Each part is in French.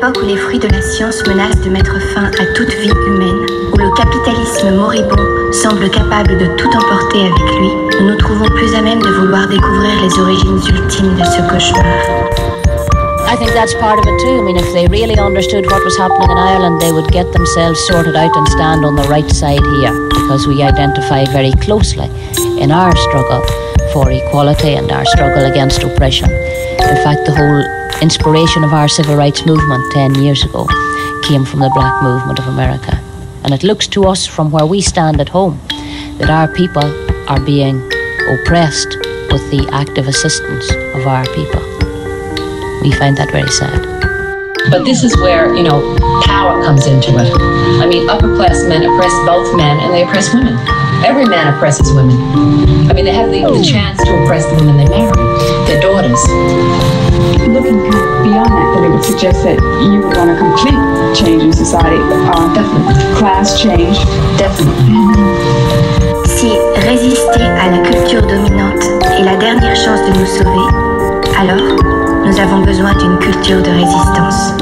époque où les fruits de la science menacent de mettre fin à toute vie humaine, où le capitalisme moribond semble capable de tout emporter avec lui, nous nous trouvons plus à même de vouloir découvrir les origines ultimes de ce cauchemar. I think that's part of it too. I mean, if they really understood what was happening in Ireland, they would get themselves sorted out and stand on the right side here, because we identify very closely in our struggle for equality and our struggle against oppression. In fact, the whole inspiration of our civil rights movement 10 years ago came from the black movement of America. And it looks to us from where we stand at home that our people are being oppressed with the active assistance of our people. We find that very sad. But this is where, power comes into it. I mean, upper class men oppress both men and they oppress women. Every man oppresses women. I mean, they have the chance to oppress the women they marry, their daughters. Looking beyond that, then it would suggest that you want a complete change in society. Definitely. Class change. Definitely. Si résister à la culture dominante est la dernière chance de nous sauver, alors nous avons besoin d'une culture de résistance.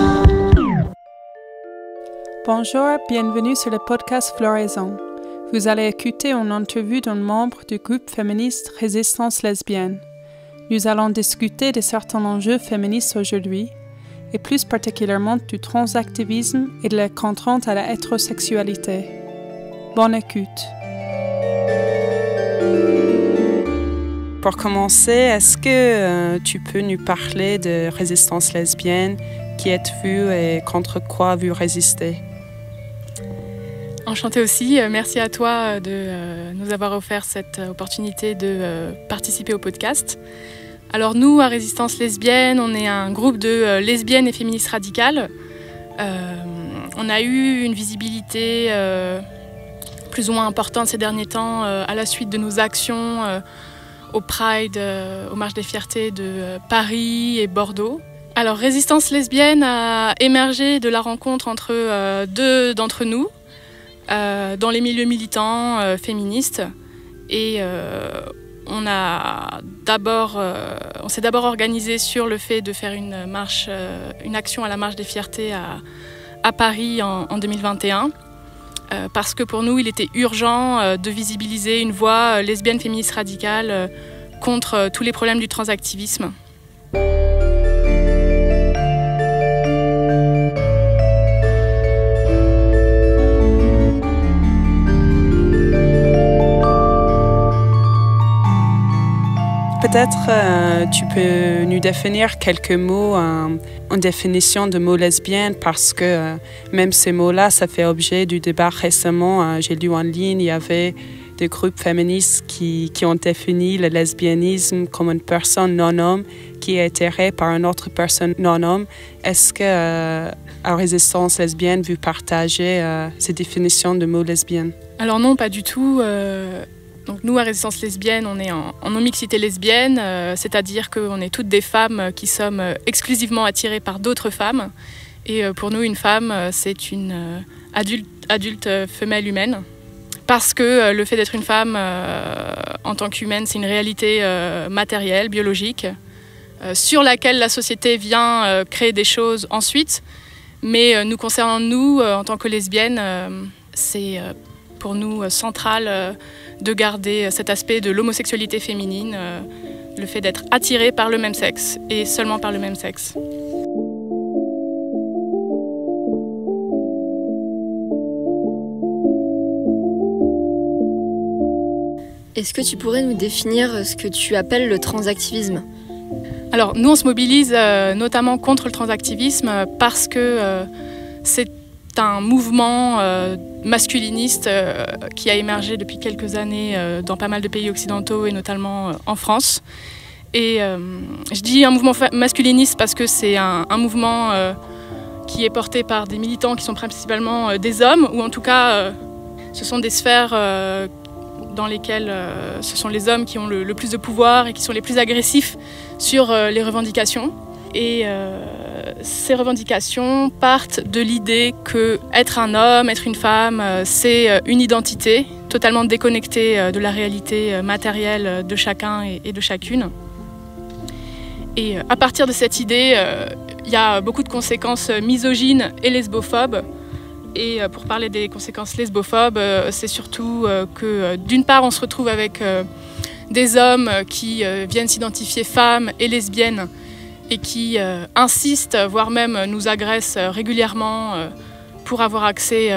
Bonjour, bienvenue sur le podcast Floraison. Vous allez écouter une interview d'un membre du groupe féministe Résistance lesbienne. Nous allons discuter de certains enjeux féministes aujourd'hui, et plus particulièrement du transactivisme et de la contrainte à la hétérosexualité. Bonne écoute. Pour commencer, est-ce que tu peux nous parler de Résistance lesbienne? Qui êtes-vous et contre quoi vous résistez? Enchantée aussi, merci à toi de nous avoir offert cette opportunité de participer au podcast. Alors nous, à Résistance lesbienne, on est un groupe de lesbiennes et féministes radicales. On a eu une visibilité plus ou moins importante ces derniers temps à la suite de nos actions au Pride, aux Marches des Fiertés de Paris et Bordeaux. Alors Résistance lesbienne a émergé de la rencontre entre deux d'entre nous, dans les milieux militants féministes, et on s'est d'abord organisé sur le fait de faire une action à la Marche des Fiertés à Paris en 2021, parce que pour nous il était urgent de visibiliser une voix lesbienne féministe radicale contre tous les problèmes du transactivisme. Peut-être tu peux nous définir quelques mots en définition de mots lesbienne, parce que même ces mots-là, ça fait objet du débat récemment. J'ai lu en ligne, il y avait des groupes féministes qui ont défini le lesbianisme comme une personne non-homme qui est attirée par une autre personne non-homme. Est-ce que à Résistance lesbienne, vous partagez ces définitions de mots lesbiennes? Alors non, pas du tout. Donc nous, à Résistance lesbienne, on est en non-mixité lesbienne, c'est-à-dire qu'on est toutes des femmes qui sommes exclusivement attirées par d'autres femmes. Et pour nous, une femme, c'est une adulte femelle humaine. Parce que le fait d'être une femme en tant qu'humaine, c'est une réalité matérielle, biologique, sur laquelle la société vient créer des choses ensuite. Mais nous concernant nous, en tant que lesbiennes, c'est pour nous central de garder cet aspect de l'homosexualité féminine, le fait d'être attirée par le même sexe et seulement par le même sexe. Est-ce que tu pourrais nous définir ce que tu appelles le transactivisme ? Alors nous, on se mobilise notamment contre le transactivisme parce que c'est un mouvement masculiniste qui a émergé depuis quelques années dans pas mal de pays occidentaux et notamment en France. Et je dis un mouvement masculiniste parce que c'est un mouvement qui est porté par des militants qui sont principalement des hommes, ou en tout cas ce sont des sphères dans lesquelles ce sont les hommes qui ont le plus de pouvoir et qui sont les plus agressifs sur les revendications. Et ces revendications partent de l'idée que être un homme, être une femme, c'est une identité totalement déconnectée de la réalité matérielle de chacun et de chacune. Et à partir de cette idée, Il y a beaucoup de conséquences misogynes et lesbophobes. Et pour parler des conséquences lesbophobes, c'est surtout que d'une part, on se retrouve avec des hommes qui viennent s'identifier femmes et lesbiennes et qui insistent, voire même nous agressent régulièrement pour avoir accès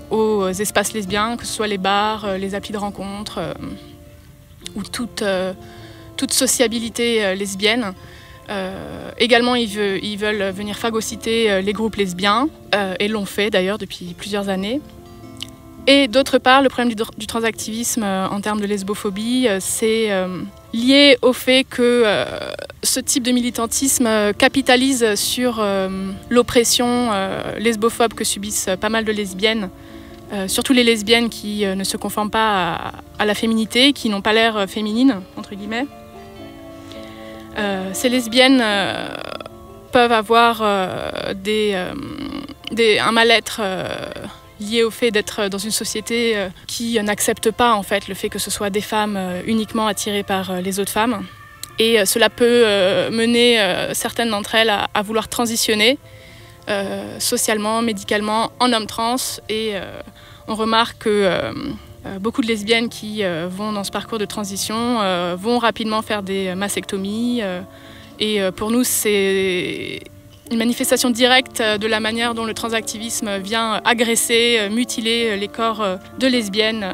aux espaces lesbiens, que ce soit les bars, les applis de rencontres ou toute sociabilité lesbienne. Également, ils veulent venir phagocyter les groupes lesbiens, et l'ont fait d'ailleurs depuis plusieurs années. Et d'autre part, le problème du transactivisme en termes de lesbophobie, c'est lié au fait que ce type de militantisme capitalise sur l'oppression lesbophobe que subissent pas mal de lesbiennes, surtout les lesbiennes qui ne se conforment pas à la féminité, qui n'ont pas l'air féminines, entre guillemets. Ces lesbiennes peuvent avoir un mal-être lié au fait d'être dans une société qui n'accepte pas en fait le fait que ce soit des femmes uniquement attirées par les autres femmes. Et cela peut mener certaines d'entre elles à vouloir transitionner socialement, médicalement, en homme trans. Et on remarque que beaucoup de lesbiennes qui vont dans ce parcours de transition vont rapidement faire des mastectomies. Et pour nous, c'est une manifestation directe de la manière dont le transactivisme vient agresser, mutiler les corps de lesbiennes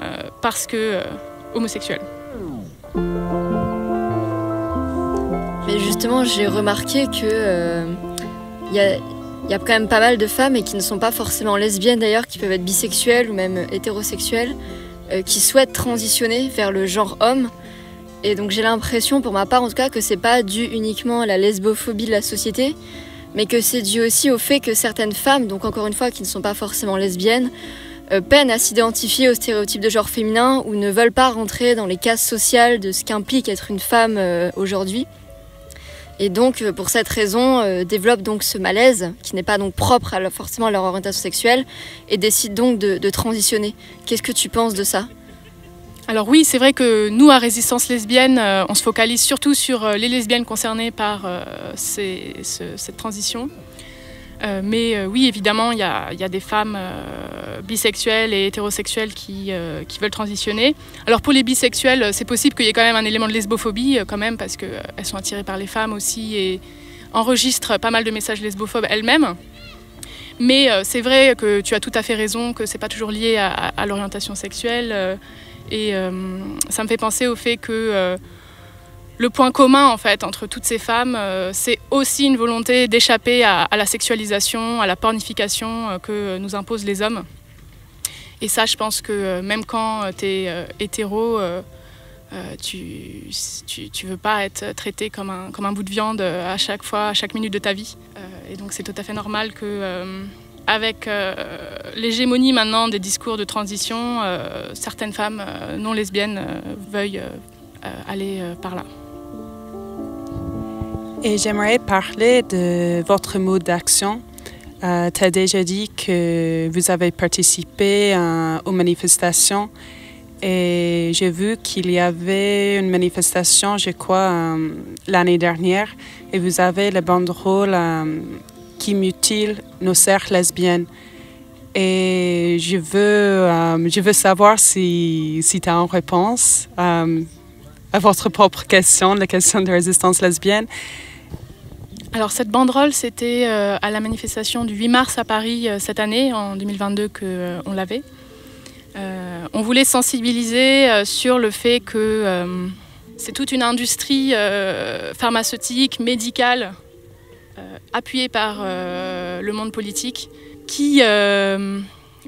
parce que homosexuelles. Mais justement, j'ai remarqué que y a quand même pas mal de femmes, et qui ne sont pas forcément lesbiennes d'ailleurs, qui peuvent être bisexuelles ou même hétérosexuelles, qui souhaitent transitionner vers le genre homme. Et donc j'ai l'impression, pour ma part en tout cas, que c'est pas dû uniquement à la lesbophobie de la société, mais que c'est dû aussi au fait que certaines femmes, donc encore une fois qui ne sont pas forcément lesbiennes, peinent à s'identifier aux stéréotypes de genre féminin ou ne veulent pas rentrer dans les cases sociales de ce qu'implique être une femme aujourd'hui. Et donc pour cette raison développent donc ce malaise qui n'est pas donc propre forcément à leur orientation sexuelle et décident donc de transitionner. Qu'est-ce que tu penses de ça ? Alors oui, c'est vrai que nous, à Résistance lesbienne, on se focalise surtout sur les lesbiennes concernées par cette transition. Mais oui, évidemment, il y a des femmes bisexuelles et hétérosexuelles qui veulent transitionner. Alors pour les bisexuelles, c'est possible qu'il y ait quand même un élément de lesbophobie, quand même, parce qu'elles sont attirées par les femmes aussi et enregistrent pas mal de messages lesbophobes elles-mêmes. Mais c'est vrai que tu as tout à fait raison, que c'est pas toujours lié à l'orientation sexuelle. Et ça me fait penser au fait que le point commun en fait entre toutes ces femmes, c'est aussi une volonté d'échapper à la sexualisation, à la pornification que nous imposent les hommes. Et ça, je pense que même quand tu es hétéro, tu veux pas être traité comme un bout de viande à chaque fois, à chaque minute de ta vie. Et donc c'est tout à fait normal que avec l'hégémonie maintenant des discours de transition, certaines femmes non lesbiennes veuillent aller par là. Et j'aimerais parler de votre mode d'action. Tu as déjà dit que vous avez participé aux manifestations et j'ai vu qu'il y avait une manifestation, je crois, l'année dernière et vous avez le banderole qui mutile nos sœurs lesbiennes. Et je veux savoir si tu as une réponse à votre propre question, la question de résistance lesbienne. Alors cette banderole, c'était à la manifestation du 8 mars à Paris cette année, en 2022, qu'on l'avait. On voulait sensibiliser sur le fait que c'est toute une industrie pharmaceutique, médicale, appuyée par le monde politique, qui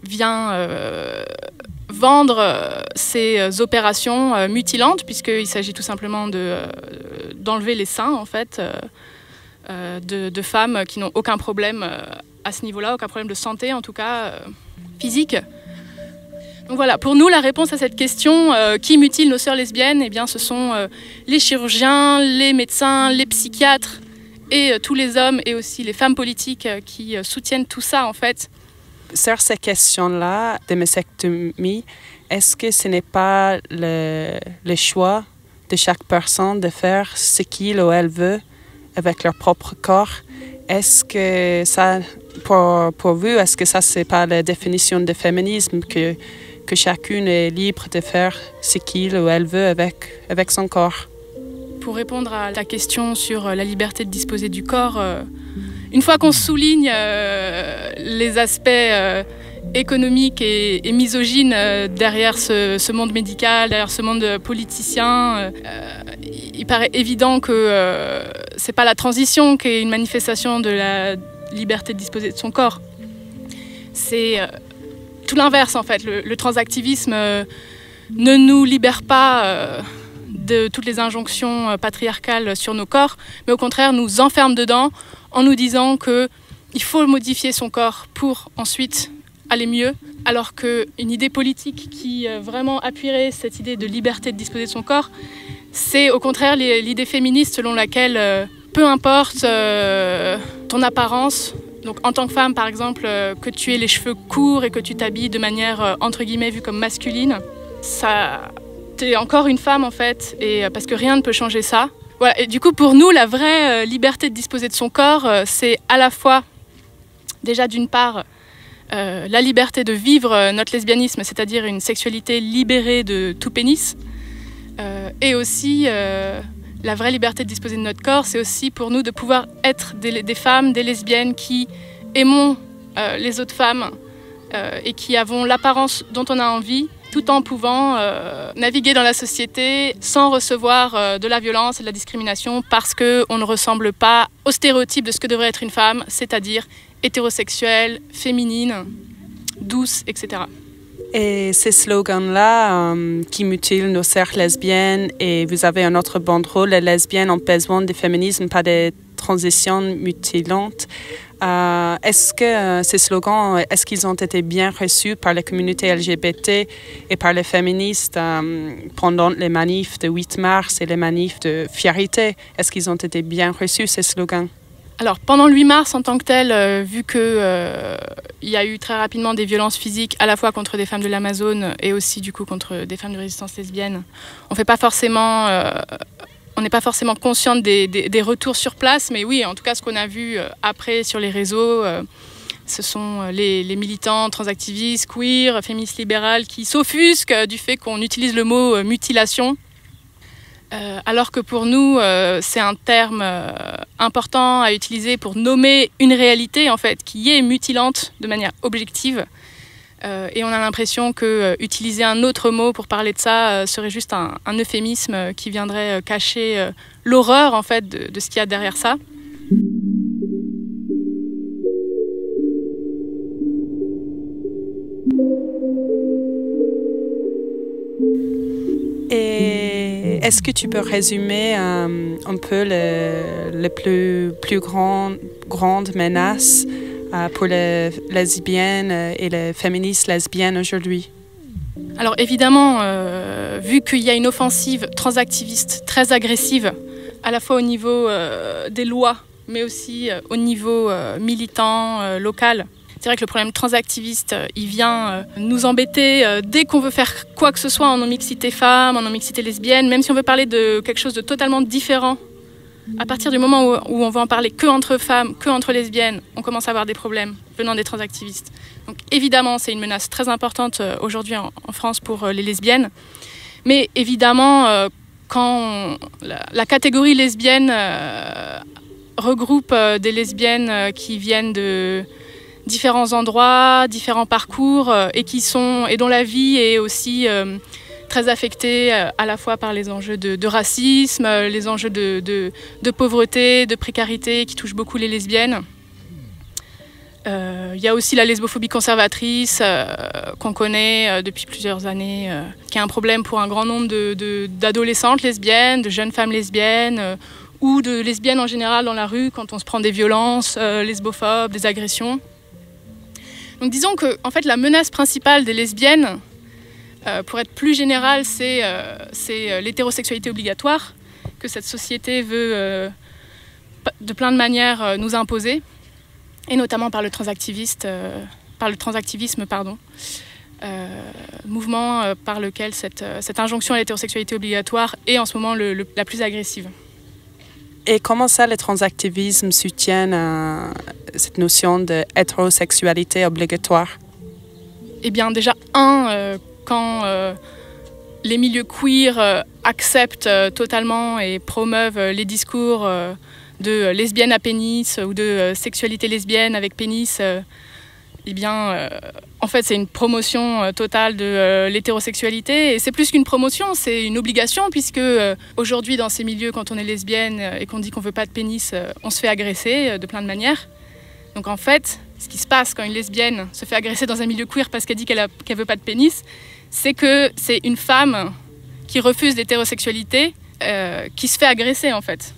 vient vendre ces opérations mutilantes, puisqu'il s'agit tout simplement d'enlever les seins, en fait, de femmes qui n'ont aucun problème à ce niveau-là, aucun problème de santé, en tout cas physique. Donc voilà, pour nous, la réponse à cette question, qui mutile nos sœurs lesbiennes, eh bien, ce sont les chirurgiens, les médecins, les psychiatres et tous les hommes et aussi les femmes politiques qui soutiennent tout ça, en fait. Sur ces questions-là de mastectomie, est-ce que ce n'est pas le choix de chaque personne de faire ce qu'il ou elle veut avec leur propre corps est-ce que ça, pour vous, est-ce que ça, c'est pas la définition de féminisme, que chacune est libre de faire ce qu'il ou elle veut avec son corps? Pour répondre à ta question sur la liberté de disposer du corps, une fois qu'on souligne les aspects économiques et misogynes derrière ce monde médical, derrière ce monde politicien, il paraît évident que c'est pas la transition qui est une manifestation de la liberté de disposer de son corps. C'est tout l'inverse en fait. Le transactivisme ne nous libère pas de toutes les injonctions patriarcales sur nos corps, mais au contraire nous enferme dedans en nous disant qu'il faut modifier son corps pour ensuite aller mieux, alors qu'une idée politique qui vraiment appuierait cette idée de liberté de disposer de son corps, c'est au contraire l'idée féministe selon laquelle peu importe ton apparence, donc en tant que femme par exemple, que tu aies les cheveux courts et que tu t'habilles de manière entre guillemets vue comme masculine, t'es encore une femme en fait, et parce que rien ne peut changer ça. Voilà. Et du coup pour nous la vraie liberté de disposer de son corps, c'est à la fois déjà d'une part la liberté de vivre notre lesbianisme, c'est-à-dire une sexualité libérée de tout pénis, et aussi la vraie liberté de disposer de notre corps, c'est aussi pour nous de pouvoir être des femmes, des lesbiennes qui aimons les autres femmes et qui avons l'apparence dont on a envie, tout en pouvant naviguer dans la société sans recevoir de la violence et de la discrimination parce qu'on ne ressemble pas au stéréotype de ce que devrait être une femme, c'est-à-dire hétérosexuelle, féminine, douce, etc. Et ces slogans-là qui mutilent nos sœurs lesbiennes, et vous avez un autre banderole, les lesbiennes ont besoin du féminisme, pas des transitions mutilantes. Est-ce que ces slogans, est-ce qu'ils ont été bien reçus par la communauté LGBT et par les féministes pendant les manifs de 8 mars et les manifs de fierté? Est-ce qu'ils ont été bien reçus, ces slogans? Alors pendant le 8 mars en tant que tel, vu qu'il y a eu très rapidement des violences physiques à la fois contre des femmes de l'Amazone et aussi du coup contre des femmes de résistance lesbienne, on n'est pas forcément consciente des retours sur place, mais oui, en tout cas ce qu'on a vu après sur les réseaux, ce sont les militants transactivistes, queer, féministes libérales qui s'offusquent du fait qu'on utilise le mot mutilation. Alors que pour nous, c'est un terme important à utiliser pour nommer une réalité en fait, qui est mutilante de manière objective. Et on a l'impression que utiliser un autre mot pour parler de ça serait juste un euphémisme qui viendrait cacher l'horreur en fait, de ce qu'il y a derrière ça. Et est-ce que tu peux résumer un peu les plus grandes menaces pour les lesbiennes et les féministes lesbiennes aujourd'hui? Alors évidemment, vu qu'il y a une offensive transactiviste très agressive, à la fois au niveau des lois, mais aussi au niveau militant, local, c'est vrai que le problème transactiviste, il vient nous embêter dès qu'on veut faire quoi que ce soit en non-mixité femme, en non-mixité lesbienne, même si on veut parler de quelque chose de totalement différent. À partir du moment où on veut en parler que entre femmes, que entre lesbiennes, on commence à avoir des problèmes venant des transactivistes. Donc évidemment, c'est une menace très importante aujourd'hui en France pour les lesbiennes. Mais évidemment, quand la catégorie lesbienne regroupe des lesbiennes qui viennent de différents endroits, différents parcours et dont la vie est aussi très affectée à la fois par les enjeux de racisme, les enjeux de pauvreté, de précarité qui touchent beaucoup les lesbiennes. Il y a aussi la lesbophobie conservatrice qu'on connaît depuis plusieurs années, qui est un problème pour un grand nombre d'adolescentes lesbiennes, de jeunes femmes lesbiennes ou de lesbiennes en général dans la rue quand on se prend des violences lesbophobes, des agressions. Donc disons que en fait, la menace principale des lesbiennes, pour être plus générale, c'est l'hétérosexualité obligatoire que cette société veut de plein de manières nous imposer, et notamment par le transactivisme, mouvement par lequel cette injonction à l'hétérosexualité obligatoire est en ce moment la plus agressive. Et comment ça, le transactivisme soutient cette notion d'hétérosexualité obligatoire? Eh bien, déjà, quand les milieux queer acceptent totalement et promeuvent les discours de lesbienne à pénis ou de sexualité lesbienne avec pénis, eh bien, en fait, c'est une promotion totale de l'hétérosexualité. Et c'est plus qu'une promotion, c'est une obligation, puisque aujourd'hui, dans ces milieux, quand on est lesbienne et qu'on dit qu'on ne veut pas de pénis, on se fait agresser de plein de manières. Donc en fait, ce qui se passe quand une lesbienne se fait agresser dans un milieu queer parce qu'elle dit qu'elle ne veut pas de pénis, c'est que c'est une femme qui refuse l'hétérosexualité qui se fait agresser, en fait.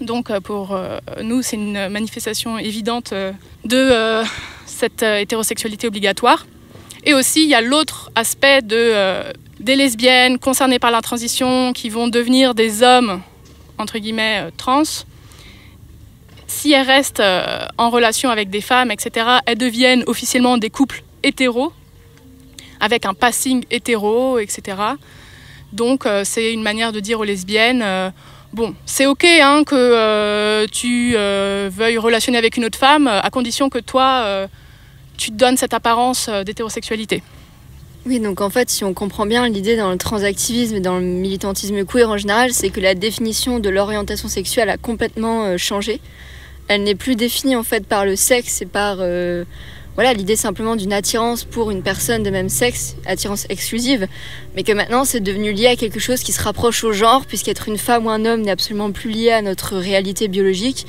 Donc pour nous, c'est une manifestation évidente de cette hétérosexualité obligatoire. Et aussi, il y a l'autre aspect des lesbiennes concernées par la transition qui vont devenir des hommes, entre guillemets, trans. Si elles restent en relation avec des femmes, etc., elles deviennent officiellement des couples hétéros, avec un passing hétéro, etc. Donc c'est une manière de dire aux lesbiennes... Bon, c'est ok que tu veuilles relationner avec une autre femme, à condition que toi, tu te donnes cette apparence d'hétérosexualité. Oui, donc en fait, si on comprend bien l'idée dans le transactivisme et dans le militantisme queer en général, c'est que la définition de l'orientation sexuelle a complètement changé. Elle n'est plus définie en fait par le sexe et par l'idée simplement d'une attirance pour une personne de même sexe, attirance exclusive, mais que maintenant c'est devenu lié à quelque chose qui se rapproche au genre, puisqu'être une femme ou un homme n'est absolument plus lié à notre réalité biologique.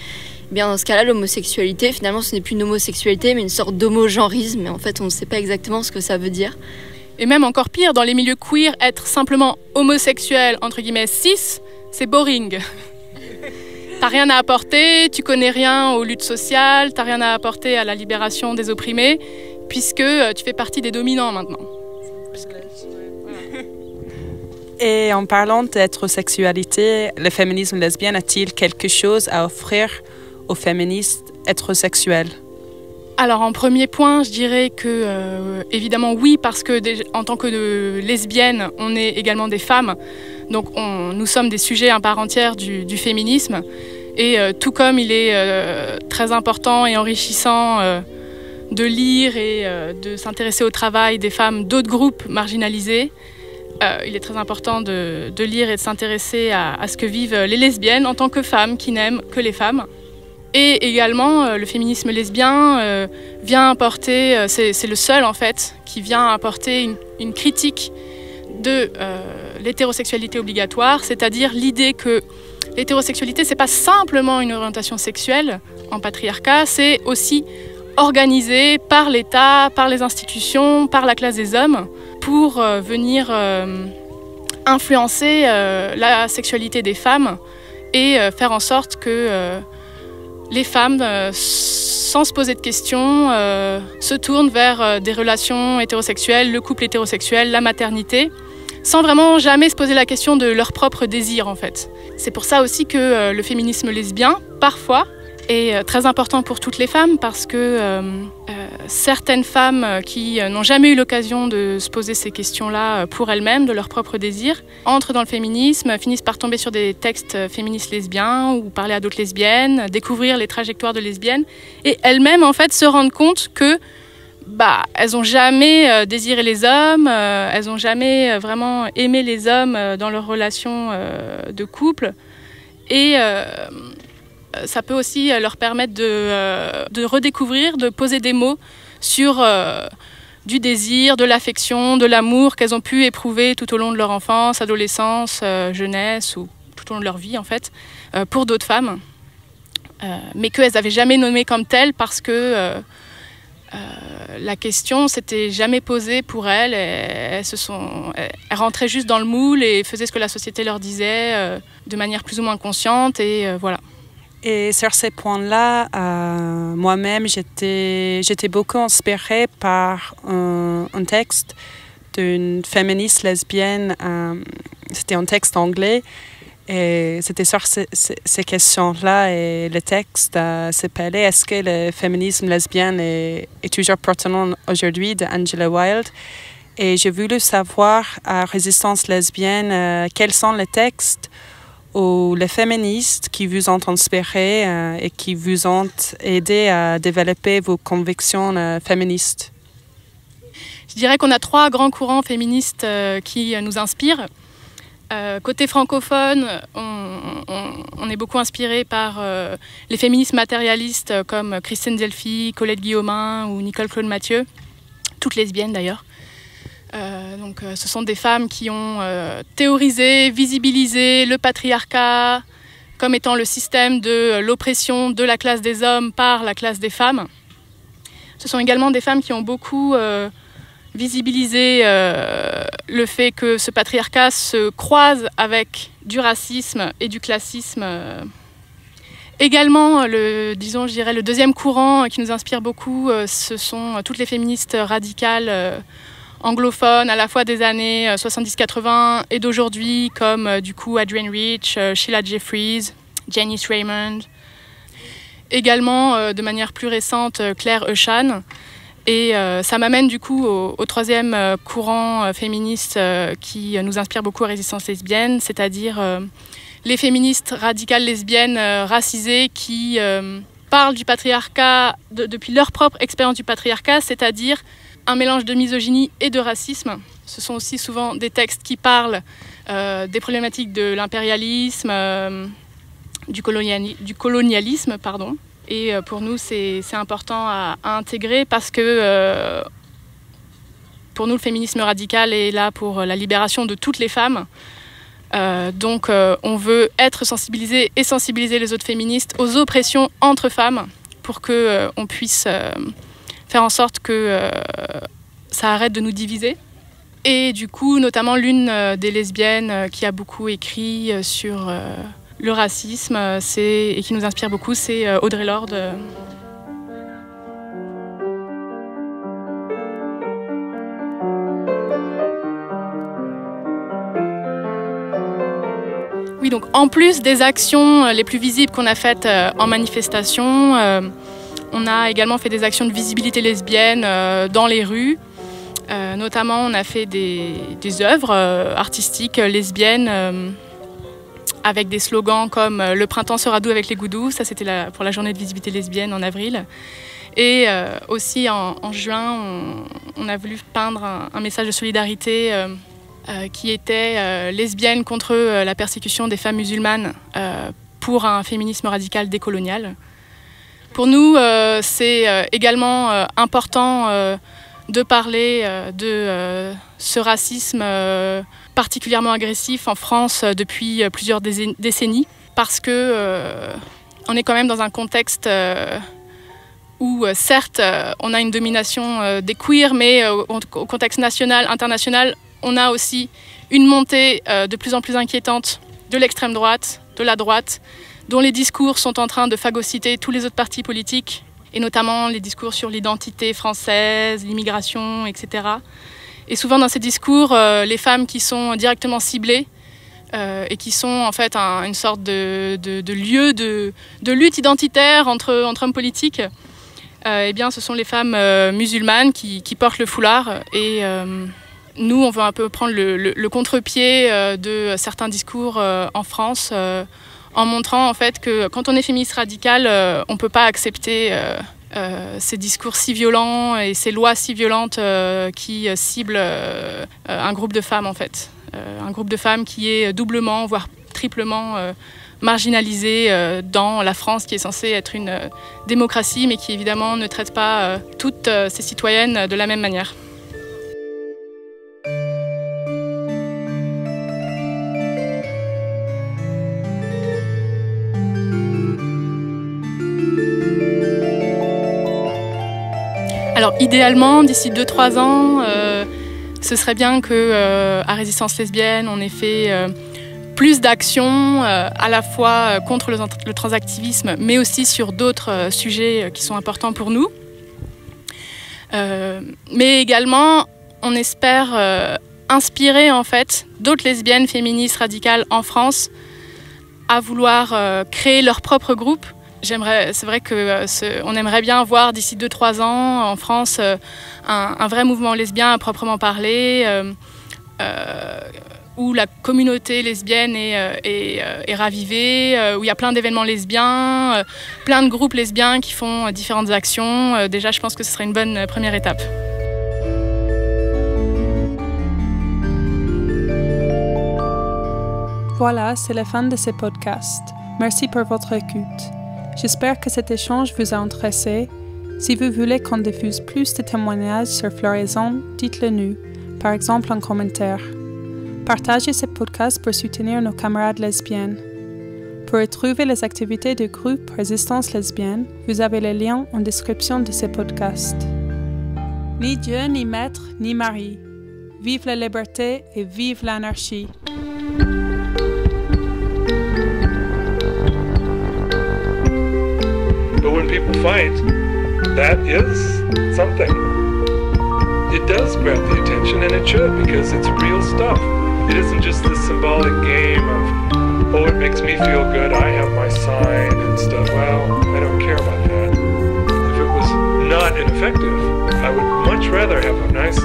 Eh bien dans ce cas-là, l'homosexualité, finalement ce n'est plus une homosexualité, mais une sorte d'homogenrisme, mais en fait on ne sait pas exactement ce que ça veut dire. Et même encore pire, dans les milieux queer, être simplement homosexuel, entre guillemets, cis, c'est boring. T'as rien à apporter, tu connais rien aux luttes sociales, t'as rien à apporter à la libération des opprimés, puisque tu fais partie des dominants maintenant. Et en parlant d'hétérosexualité, le féminisme lesbien a-t-il quelque chose à offrir aux féministes hétérosexuels? Alors en premier point, je dirais que évidemment oui, parce que en tant que lesbiennes, on est également des femmes. Donc nous sommes des sujets à part entière du féminisme. Et tout comme il est très important et enrichissant de lire et de s'intéresser au travail des femmes d'autres groupes marginalisés, il est très important de lire et de s'intéresser à ce que vivent les lesbiennes en tant que femmes qui n'aiment que les femmes. Et également, le féminisme lesbien vient apporter, c'est le seul en fait, qui vient apporter une critique de l'hétérosexualité obligatoire, c'est-à-dire l'idée que l'hétérosexualité, c'est pas simplement une orientation sexuelle en patriarcat, c'est aussi organisé par l'État, par les institutions, par la classe des hommes, pour venir influencer la sexualité des femmes et faire en sorte que les femmes, sans se poser de questions, se tournent vers des relations hétérosexuelles, le couple hétérosexuel, la maternité, sans vraiment jamais se poser la question de leur propre désir en fait. C'est pour ça aussi que le féminisme lesbien, parfois, est très important pour toutes les femmes, parce que certaines femmes qui n'ont jamais eu l'occasion de se poser ces questions-là pour elles-mêmes, de leur propre désir, entrent dans le féminisme, finissent par tomber sur des textes féministes lesbiens ou parler à d'autres lesbiennes, découvrir les trajectoires de lesbiennes, et elles-mêmes en fait se rendent compte que elles n'ont jamais désiré les hommes, elles n'ont jamais vraiment aimé les hommes dans leur relation de couple, et ça peut aussi leur permettre de redécouvrir, de poser des mots sur du désir, de l'affection, de l'amour qu'elles ont pu éprouver tout au long de leur enfance, adolescence, jeunesse ou tout au long de leur vie en fait, pour d'autres femmes, mais qu'elles n'avaient jamais nommé comme telles parce que la question s'était jamais posée pour elles. Elles rentraient juste dans le moule et faisaient ce que la société leur disait de manière plus ou moins consciente et voilà. Et sur ces points-là, moi-même, j'étais beaucoup inspirée par un texte d'une féministe lesbienne. C'était un texte anglais. Et c'était sur ces questions-là. Et le texte s'appelait « Est-ce que le féminisme lesbien est toujours pertinent aujourd'hui » de Angela Wilde. Et j'ai voulu savoir à Résistance lesbienne quels sont les textes ou les féministes qui vous ont inspiré et qui vous ont aidé à développer vos convictions féministes? Je dirais qu'on a 3 grands courants féministes qui nous inspirent. Côté francophone, on est beaucoup inspiré par les féministes matérialistes comme Christine Delphi, Colette Guillaumin ou Nicole Claude Mathieu, toutes lesbiennes d'ailleurs. Donc, ce sont des femmes qui ont théorisé, visibilisé le patriarcat comme étant le système de l'oppression de la classe des hommes par la classe des femmes. Ce sont également des femmes qui ont beaucoup visibiliser le fait que ce patriarcat se croise avec du racisme et du classisme. Également, je dirais, le deuxième courant qui nous inspire beaucoup, ce sont toutes les féministes radicales anglophones, à la fois des années 70-80 et d'aujourd'hui, comme du coup Adrienne Rich, Sheila Jeffries, Janice Raymond. Également, de manière plus récente, Claire Euchan. Et ça m'amène du coup au troisième courant féministe qui nous inspire beaucoup à Résistance lesbienne, c'est-à-dire les féministes radicales lesbiennes racisées qui parlent du patriarcat depuis leur propre expérience du patriarcat, c'est-à-dire un mélange de misogynie et de racisme. Ce sont aussi souvent des textes qui parlent des problématiques de l'impérialisme, du colonialisme, pardon. Et pour nous, c'est important à intégrer parce que pour nous, le féminisme radical est là pour la libération de toutes les femmes. Donc, on veut être sensibilisé et sensibiliser les autres féministes aux oppressions entre femmes pour qu'on puisse faire en sorte que ça arrête de nous diviser. Et du coup, notamment l'une des lesbiennes qui a beaucoup écrit sur le racisme et qui nous inspire beaucoup, c'est Audre Lorde. Oui, donc en plus des actions les plus visibles qu'on a faites en manifestation, on a également fait des actions de visibilité lesbienne dans les rues. Notamment, on a fait des œuvres artistiques lesbiennes avec des slogans comme « Le printemps sera doux avec les goudous », ça c'était pour la journée de visibilité lesbienne en avril. Et aussi en juin, on a voulu peindre un message de solidarité qui était lesbienne contre la persécution des femmes musulmanes pour un féminisme radical décolonial. Pour nous, c'est également important de parler de ce racisme particulièrement agressif en France depuis plusieurs décennies, parce que on est quand même dans un contexte où certes on a une domination des queers, mais au contexte national, international, on a aussi une montée de plus en plus inquiétante de l'extrême droite, de la droite, dont les discours sont en train de phagocyter tous les autres partis politiques, et notamment les discours sur l'identité française, l'immigration, etc. Et souvent dans ces discours, les femmes qui sont directement ciblées et qui sont en fait une sorte de lieu de lutte identitaire entre hommes politiques, eh bien, ce sont les femmes musulmanes qui portent le foulard. Et nous, on veut un peu prendre le contre-pied de certains discours en France en montrant en fait que quand on est féministe radicale, on ne peut pas accepter ces discours si violents et ces lois si violentes qui ciblent un groupe de femmes en fait. Un groupe de femmes qui est doublement, voire triplement marginalisé dans la France qui est censée être une démocratie mais qui évidemment ne traite pas toutes ses citoyennes de la même manière. Alors idéalement, d'ici 2-3 ans, ce serait bien qu'à Résistance lesbienne, on ait fait plus d'actions à la fois contre le transactivisme, mais aussi sur d'autres sujets qui sont importants pour nous. Mais également, on espère inspirer en fait d'autres lesbiennes féministes radicales en France à vouloir créer leur propre groupe. C'est vrai qu'on aimerait bien voir d'ici 2-3 ans en France un vrai mouvement lesbien à proprement parler, où la communauté lesbienne est ravivée, où il y a plein d'événements lesbiens, plein de groupes lesbiens qui font différentes actions. Déjà, je pense que ce serait une bonne première étape. Voilà, c'est la fin de ce podcast. Merci pour votre écoute. J'espère que cet échange vous a intéressé. Si vous voulez qu'on diffuse plus de témoignages sur Floraison, dites-le nous, par exemple en commentaire. Partagez ce podcast pour soutenir nos camarades lesbiennes. Pour retrouver les activités du groupe Résistance lesbienne, vous avez les liens en description de ce podcast. Ni Dieu, ni maître, ni mari. Vive la liberté et vive l'anarchie. But when people fight, that is something. It does grab the attention, and it should, because it's real stuff. It isn't just this symbolic game of, oh, it makes me feel good, I have my sign and stuff. Well, I don't care about that. If it was not ineffective, I would much rather have a nice,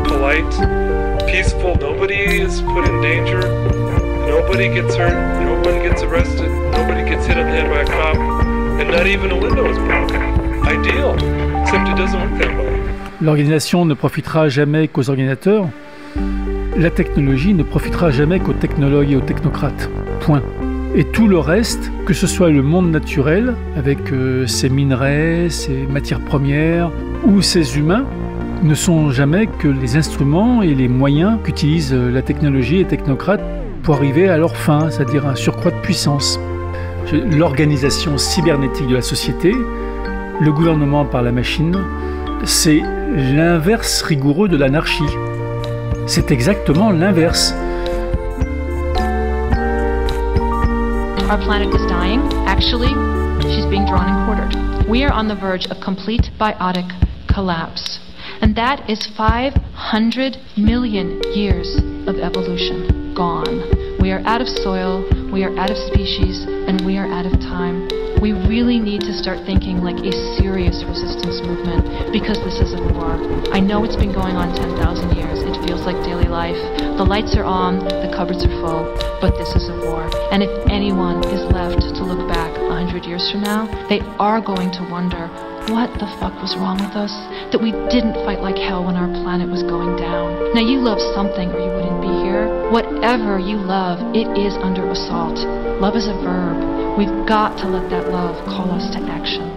polite, peaceful, nobody is put in danger, nobody gets hurt, no one gets arrested, nobody gets hit on the head by a cop, and not even a window is broken. Ideal, except it doesn't work that way. L'organisation ne profitera jamais qu'aux organisateurs. La technologie ne profitera jamais qu'aux technologues et aux technocrates. Point. Et tout le reste, que ce soit le monde naturel, avec ses minerais, ses matières premières, ou ses humains, ne sont jamais que les instruments et les moyens qu'utilisent la technologie et les technocrates pour arriver à leur fin, c'est-à-dire un surcroît de puissance. L'organisation cybernétique de la société, le gouvernement par la machine, c'est l'inverse rigoureux de l'anarchie. C'est exactement l'inverse. Our planet is dying. Actually, she's being drawn and quartered. We are on the verge of complete biotic collapse. And that is 500 million years of evolution gone. We are out of soil, we are out of species, and we are out of time. We really need to start thinking like a serious resistance movement, because this is a war. I know it's been going on 10,000 years. It feels like daily life. The lights are on, the cupboards are full, but this is a war. And if anyone is left to look back 100 years from now, they are going to wonder, what the fuck was wrong with us? That we didn't fight like hell when our planet was going down. Now you love something or you wouldn't be here. Whatever you love, it is under assault. Love is a verb. We've got to let that love call us to action.